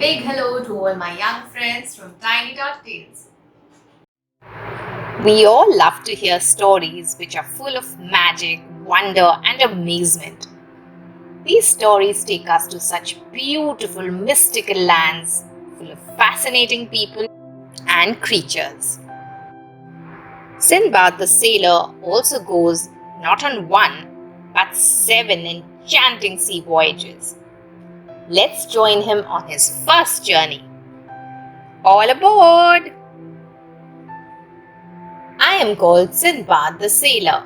big hello to all my young friends from Tiny Tot Tales. We all love to hear stories which are full of magic, wonder, and amazement. These stories take us to such beautiful, mystical lands full of fascinating people and creatures. Sinbad the Sailor also goes not on one but 7 enchanting sea voyages. Let's join him on his first journey. All aboard! I am called Sinbad the Sailor,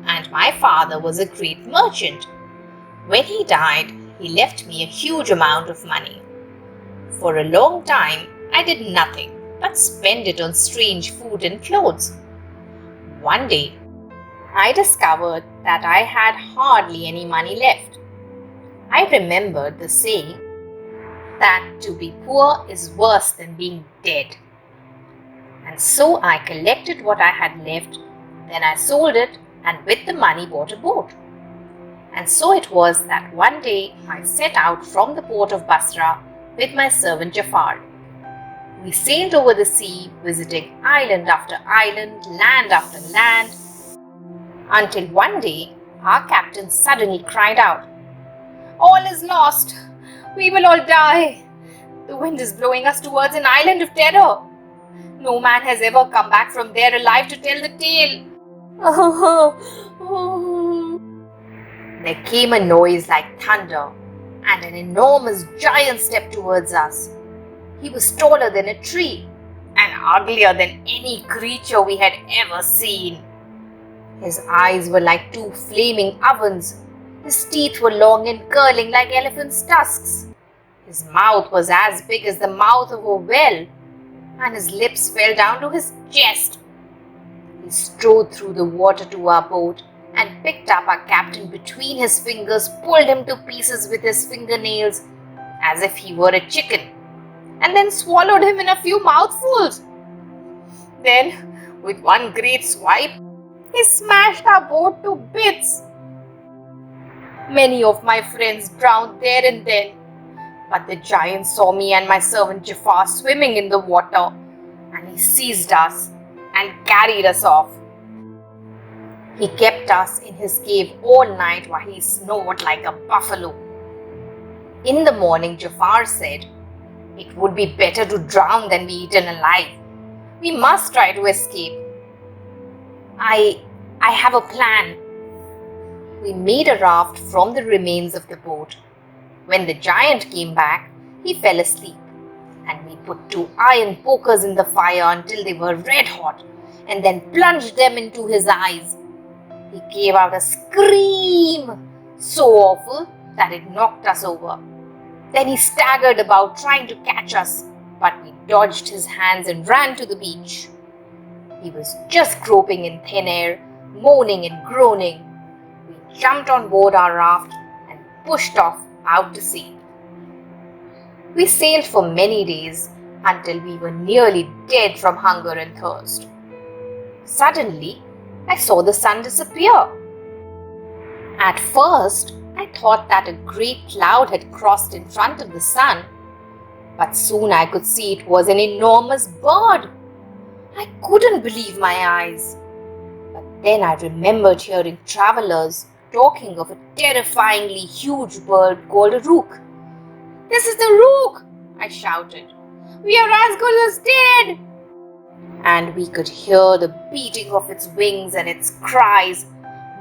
and my father was a great merchant. When he died, he left me a huge amount of money. For a long time, I did nothing but spend it on strange food and clothes. One day, I discovered that I had hardly any money left. I remembered the saying that to be poor is worse than being dead. And so I collected what I had left, then I sold it and with the money bought a boat. And so it was that one day I set out from the port of Basra with my servant Jafar. We sailed over the sea, visiting island after island, land after land, until one day our captain suddenly cried out, "All is lost! We will all die! The wind is blowing us towards an island of terror. No man has ever come back from there alive to tell the tale." There came a noise like thunder, and an enormous giant stepped towards us. He was taller than a tree and uglier than any creature we had ever seen. His eyes were like 2 flaming ovens. His teeth were long and curling like elephants' tusks. His mouth was as big as the mouth of a well, and his lips fell down to his chest. He strode through the water to our boat and picked up our captain between his fingers, pulled him to pieces with his fingernails as if he were a chicken, and then swallowed him in a few mouthfuls. Then, with one great swipe, he smashed our boat to bits. Many of my friends drowned there and then, but the giant saw me and my servant Jafar swimming in the water, and he seized us and carried us off. He kept us in his cave all night while he snored like a buffalo. In the morning, Jafar said, "It would be better to drown than be eaten alive. We must try to escape. I have a plan." We made a raft from the remains of the boat. When the giant came back, he fell asleep, and we put 2 iron pokers in the fire until they were red hot, and then plunged them into his eyes. He gave out a scream so awful that it knocked us over. Then he staggered about trying to catch us, but we dodged his hands and ran to the beach. He was just groping in thin air, moaning and groaning. We jumped on board our raft and pushed off out to sea. We sailed for many days until we were nearly dead from hunger and thirst. Suddenly, I saw the sun disappear. At first, I thought that a great cloud had crossed in front of the sun, but soon I could see it was an enormous bird. I couldn't believe my eyes. But then I remembered hearing travelers talking of a terrifyingly huge bird called a rook. "This is the rook!" I shouted. "We are as good as dead!" And we could hear the beating of its wings and its cries,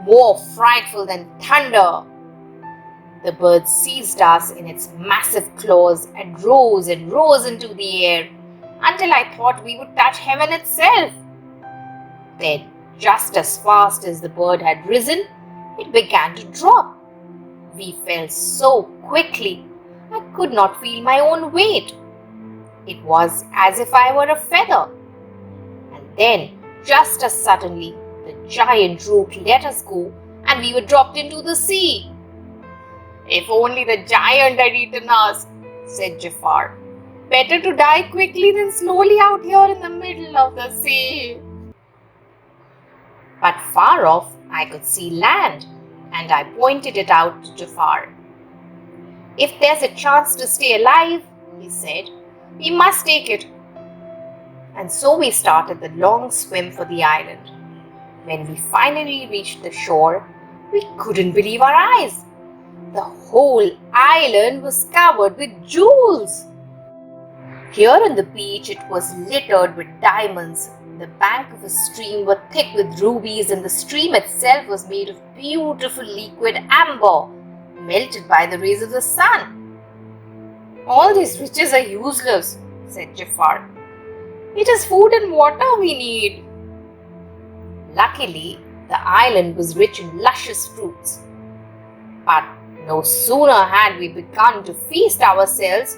more frightful than thunder. The bird seized us in its massive claws and rose into the air until I thought we would touch heaven itself. Then, just as fast as the bird had risen, it began to drop. We fell so quickly, I could not feel my own weight. It was as if I were a feather. And then, just as suddenly, the giant rook let us go and we were dropped into the sea. "If only the giant had eaten us," said Jafar. "Better to die quickly than slowly out here in the middle of the sea." But far off, I could see land, and I pointed it out to Jafar. "If there's a chance to stay alive," we said. We must take it. And so we started the long swim for the island. When we finally reached the shore, we couldn't believe our eyes. The whole island was covered with jewels. Here on the beach, it was littered with diamonds. The bank of a stream was thick with rubies, and the stream itself was made of beautiful liquid amber, melted by the rays of the sun. All these riches are useless, said Jafar. It is food and water we need. Luckily, the island was rich in luscious fruits. But no sooner had we begun to feast ourselves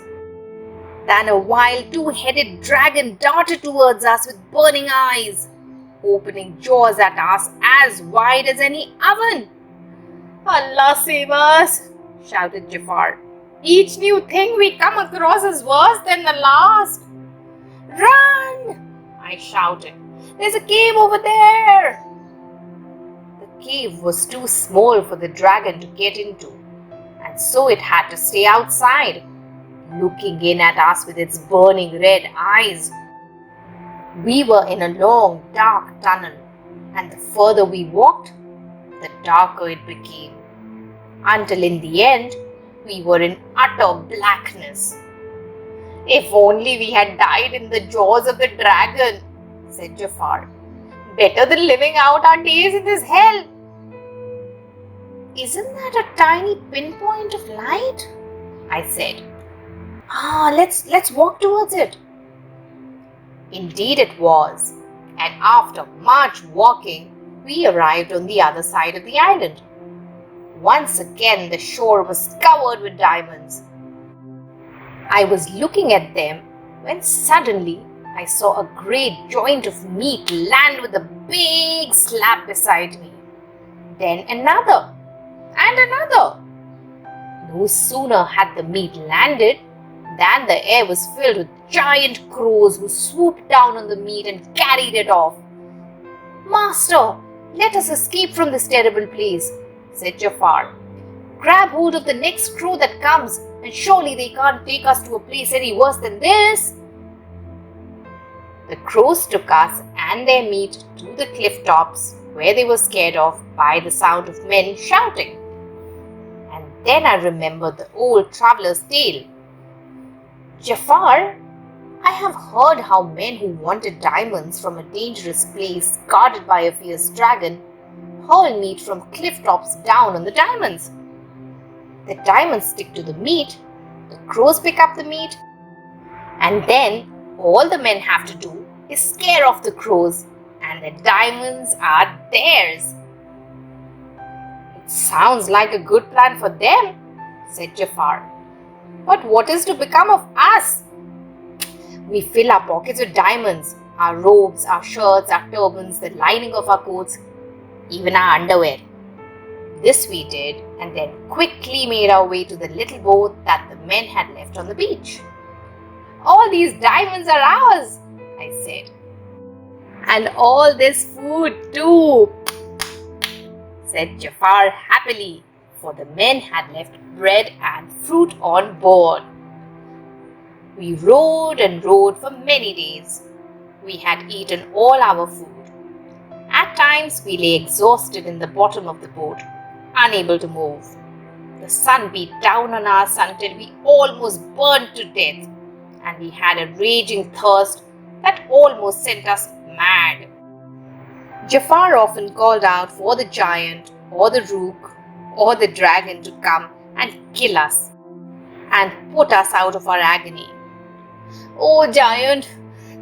than a wild two-headed dragon darted towards us with burning eyes, opening jaws at us as wide as any oven. Allah save us, shouted Jafar. Each new thing we come across is worse than the last. Run! I shouted. There's a cave over there. The cave was too small for the dragon to get into, and so it had to stay outside, looking in at us with its burning red eyes. We were in a long, dark tunnel, and the further we walked, the darker it became, until in the end, we were in utter blackness. If only we had died in the jaws of the dragon, said Jafar. Better than living out our days in this hell. Isn't that a tiny pinpoint of light? I said. Let's walk towards it. Indeed it was, and after much walking, we arrived on the other side of the island. Once again the shore was covered with diamonds. I was looking at them when suddenly I saw a great joint of meat land with a big slab beside me. Then another and another. No sooner had the meat landed than the air was filled with giant crows who swooped down on the meat and carried it off. Master, let us escape from this terrible place, said Jafar. Grab hold of the next crow that comes, and surely they can't take us to a place any worse than this. The crows took us and their meat to the cliff tops, where they were scared off by the sound of men shouting. And then I remembered the old traveller's tale. Jafar, I have heard how men who wanted diamonds from a dangerous place guarded by a fierce dragon haul meat from cliff tops down on the diamonds. The diamonds stick to the meat, the crows pick up the meat, and then all the men have to do is scare off the crows, and the diamonds are theirs. It sounds like a good plan for them, said Jafar. But what is to become of us? We fill our pockets with diamonds, our robes, our shirts, our turbans, the lining of our coats, even our underwear. This we did, and then quickly made our way to the little boat that the men had left on the beach. All these diamonds are ours, I said. And all this food too, said Jafar happily, for the men had left bread and fruit on board. We rowed and rowed for many days. We had eaten all our food. At times we lay exhausted in the bottom of the boat, unable to move. The sun beat down on us until we almost burned to death, and we had a raging thirst that almost sent us mad. Jafar often called out for the giant or the rook or the dragon to come and kill us and put us out of our agony. Oh giant,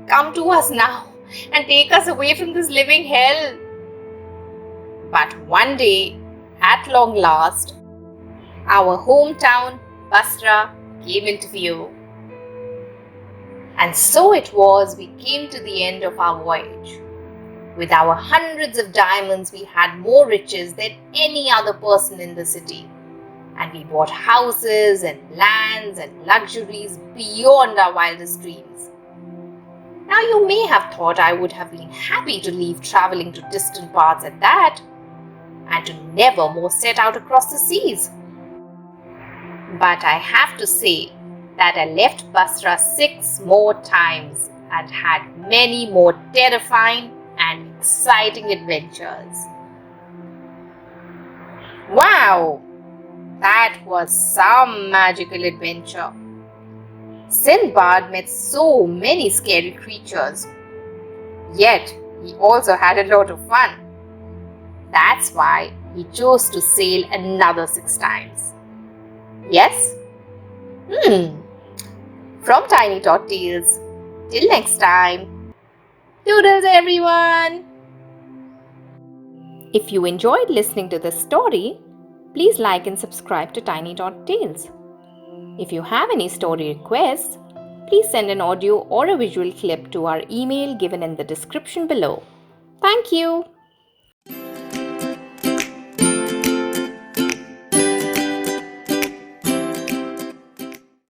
come to us now and take us away from this living hell. But one day, at long last, our hometown, Basra, came into view. And so it was we came to the end of our voyage. With our hundreds of diamonds, we had more riches than any other person in the city. And we bought houses and lands and luxuries beyond our wildest dreams. Now you may have thought I would have been happy to leave traveling to distant parts at that, and to never more set out across the seas. But I have to say that I left Basra 6 more times and had many more terrifying and exciting adventures. Wow! That was some magical adventure. Sinbad met so many scary creatures. Yet, he also had a lot of fun. That's why he chose to sail another 6 times. Yes? From Tiny Tot Tales. Till next time. Toodles, everyone! If you enjoyed listening to this story, please like and subscribe to Tiny Tot Tales. If you have any story requests, please send an audio or a visual clip to our email given in the description below. Thank you.